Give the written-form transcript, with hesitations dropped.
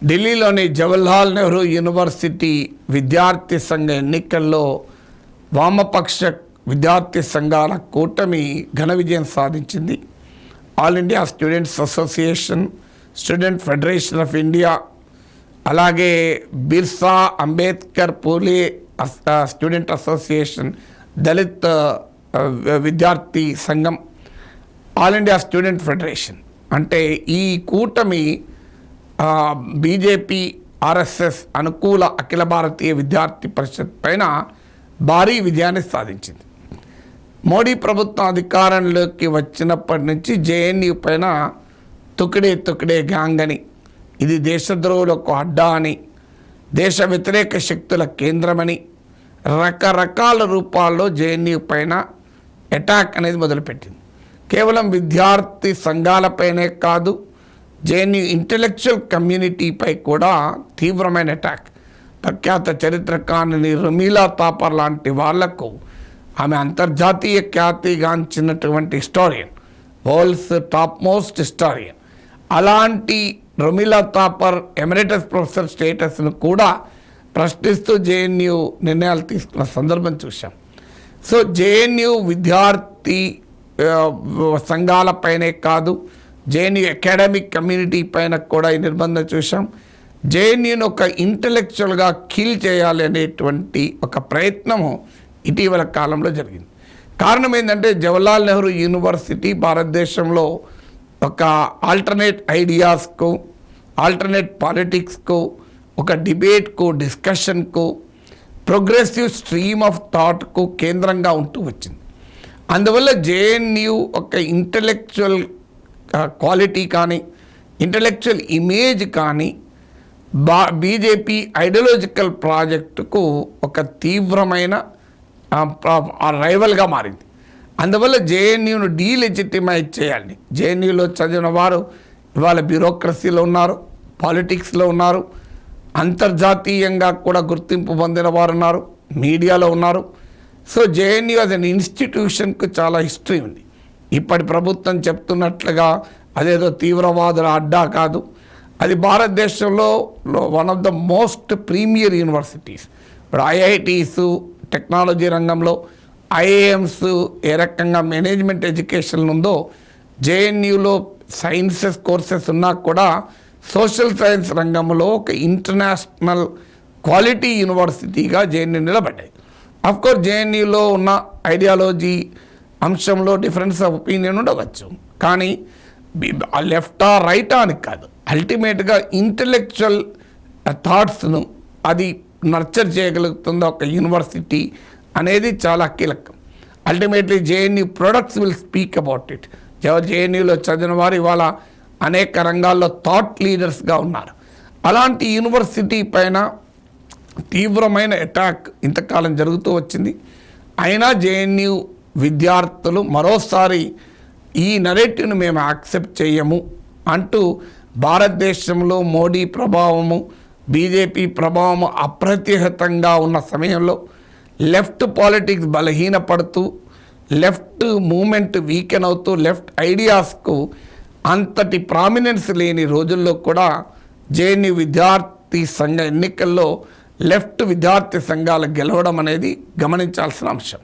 ఢిల్లీలోని జవహర్లాల్ నెహ్రూ యూనివర్సిటీ విద్యార్థి సంఘ ఎన్నికల్లో వామపక్ష విద్యార్థి సంఘాల కూటమి ఘన విజయం సాధించింది. All India students association, student federation of India, అలాగే బిర్సా అంబేద్కర్ పూలే స్టూడెంట్ అసోసియేషన్, దళిత్ విద్యార్థి సంఘం, ఆల్ ఇండియా స్టూడెంట్ ఫెడరేషన్ అంటే ఈ కూటమి బీజేపీ ఆర్ఎస్ఎస్ అనుకూల అఖిల భారతీయ విద్యార్థి పరిషత్ పైన భారీ విజయాన్ని సాధించింది. మోడీ ప్రభుత్వం అధికారంలోకి వచ్చినప్పటి నుంచి జేఎన్యూ పైన తుకిడే గ్యాంగ్ అని, ఇది దేశద్రోహులకు అడ్డా అని, దేశ వ్యతిరేక శక్తుల కేంద్రమని రకరకాల రూపాల్లో జేఎన్యూ పైన అటాక్ అనేది మొదలుపెట్టింది. కేవలం విద్యార్థి సంఘాలపైనే కాదు, జేఎన్యూ ఇంటెలెక్చువల్ కమ్యూనిటీపై కూడా తీవ్రమైన అటాక్. ప్రఖ్యాత చరిత్రకారుని రమీలా తాపర్ లాంటి వాళ్లకు, ఆమె అంతర్జాతీయ ఖ్యాతిగాంచినటువంటి historian, world's top most historian, అలాంటి రమీలా తాపర్ ఎమిరేటస్ ప్రొఫెసర్ స్టేటస్ను కూడా ప్రశ్నిస్తూ జేఎన్యూ నిర్ణయాలు తీసుకున్న సందర్భం చూసాం. సో జేఎన్యూ విద్యార్థి సంఘాలపైనే కాదు, జేఎన్యూ అకాడమిక్ కమ్యూనిటీ పైన కూడా ఈ నిర్బంధం చూసాం. జేఎన్యూను ఒక ఇంటలెక్చువల్గా కిల్ చేయాలి అనేటువంటి ఒక ప్రయత్నము ఇటీవల కాలంలో జరిగింది. కారణం ఏంటంటే జవహర్లాల్ నెహ్రూ యూనివర్సిటీ భారతదేశంలో ఒక ఆల్టర్నేట్ ఐడియాస్కు, ఆల్టర్నేట్ పాలిటిక్స్కు, ఒక డిబేట్కు, డిస్కషన్కు, ప్రోగ్రెసివ్ స్ట్రీమ్ ఆఫ్ థాట్కు కేంద్రంగా ఉంటూ వచ్చింది. అందువల్ల జేఎన్యూ ఒక ఇంటలెక్చువల్ క్వాలిటీ కానీ, ఇంటలెక్చువల్ ఇమేజ్ కానీ బీజేపీ ఐడియాలజికల్ ప్రాజెక్టుకు ఒక తీవ్రమైన రైవల్గా మారింది. అందువల్ల జేఎన్యూను డీలెజిటిమైజ్ చేయాలి. జేఎన్యూలో చదివిన వారు ఇవాళ బ్యూరోక్రసీలో ఉన్నారు, పాలిటిక్స్లో ఉన్నారు, అంతర్జాతీయంగా కూడా గుర్తింపు పొందిన వారు ఉన్నారు, మీడియాలో ఉన్నారు. సో జేఎన్యూ అది ఇన్స్టిట్యూషన్కు చాలా హిస్టరీ ఉంది. ఇప్పటి ప్రభుత్వం చెప్తున్నట్లుగా అదేదో తీవ్రవాదుల అడ్డా కాదు, అది భారతదేశంలో one of the most premier universities. ఇప్పుడు ఐఐటీస్ టెక్నాలజీ రంగంలో, ఐఐఎమ్స్ ఏ రకంగా మేనేజ్మెంట్ ఎడ్యుకేషన్ ఉందో, జేఎన్యూలో సైన్సెస్ కోర్సెస్ ఉన్నా కూడా సోషల్ సైన్స్ రంగంలో ఒక ఇంటర్నేషనల్ క్వాలిటీ యూనివర్సిటీగా జేఎన్యూ నిలబడ్డాయి. అఫ్కోర్స్ జేఎన్యూలో ఉన్న ఐడియాలజీ అంశంలో డిఫరెన్స్ ఆఫ్ ఒపీనియన్ ఉండవచ్చు, కానీ లెఫ్టా రైటా అని కాదు, అల్టిమేట్గా ఇంటలెక్చువల్ థాట్స్ను అది నర్చర్ చేయగలుగుతుంది ఒక యూనివర్సిటీ అనేది చాలా కీలకం. Ultimately JNU products will speak about it. జేఎన్యూలో చదివిన వారు ఇవాళ అనేక రంగాల్లో థాట్ లీడర్స్గా ఉన్నారు. అలాంటి యూనివర్సిటీ పైన తీవ్రమైన అటాక్ ఇంతకాలం జరుగుతూ వచ్చింది. అయినా జేఎన్యూ విద్యార్థులు మరోసారి ఈ నరేటివ్ను మేము యాక్సెప్ట్ చేయము అంటూ భారతదేశంలో మోడీ ప్రభావము, బీజేపీ ప్రభావము అప్రతిహతంగా ఉన్న సమయంలో లెఫ్ట్ పాలిటిక్స్ బలహీనపడుతూ, లెఫ్ట్ మూమెంట్ వీకెన్ అవుతూ, లెఫ్ట్ ఐడియాస్కు అంతటి ప్రామినెన్స్ లేని రోజుల్లో కూడా జేఎన్యూ విద్యార్థి సంఘ ఎన్నికల్లో లెఫ్ట్ విద్యార్థి సంఘాలు గెలవడం అనేది గమనించాల్సిన అంశం.